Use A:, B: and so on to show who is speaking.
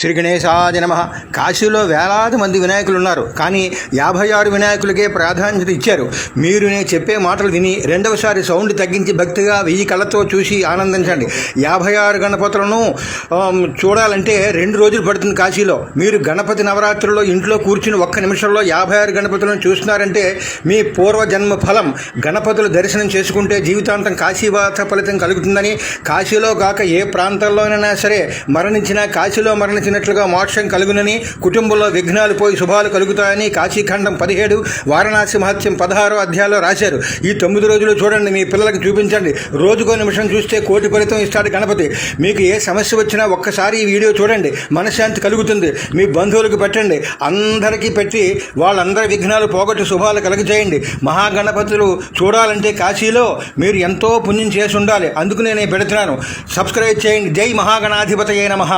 A: శ్రీ గణేశాయ నమః. కాశీలో వేలాది మంది వినాయకులు ఉన్నారు, కానీ 56 వినాయకులకే ప్రాధాన్యత ఇచ్చారు. మీరు నేను చెప్పే మాటలు విని రెండవసారి సౌండ్ తగ్గించి భక్తిగా 1000 కళ్ళతో చూసి ఆనందించండి. 56 గణపతులను చూడాలంటే 2 రోజులు పడుతుంది కాశీలో. మీరు గణపతి నవరాత్రుల్లో ఇంట్లో కూర్చుని ఒక్క నిమిషంలో 56 గణపతులను చూస్తున్నారంటే మీ పూర్వజన్మ ఫలం. గణపతులు దర్శనం చేసుకుంటే జీవితాంతం కాశీవాస ఫలితం కలుగుతుందని, కాశీలో కాక ఏ ప్రాంతంలోనైనా సరే మరణించినా కాశీలో మరణించినట్లుగా మోక్షం కలుగునని, కుటుంబంలో విఘ్నాలు పోయి శుభాలు కలుగుతాయని కాశీఖండం 17, వారణాసి మహత్యం 16 అధ్యాయంలో రాశారు. ఈ 9 రోజులు చూడండి, మీ పిల్లలకు చూపించండి. రోజుకో నిమిషం చూస్తే కోటి ఫలితం ఇస్తాడు గణపతి. మీకు ఏ సమస్య వచ్చినా ఒక్కసారి ఈ వీడియో చూడండి, మనశ్శాంతి కలుగుతుంది. మీ బంధువులకు పెట్టండి, అందరికీ పెట్టి వాళ్ళందరి విఘ్నాలు పోగొట్టి శుభాలు కలుగజేయండి. మహాగణపతులు చూడాలంటే కాశీలో మీరు ఎంతో పుణ్యం చేసి ఉండాలి. అందుకు నేను పెడుతున్నాను. సబ్స్క్రైబ్ చేయండి. జై మహాగణాధిపతయే నమః.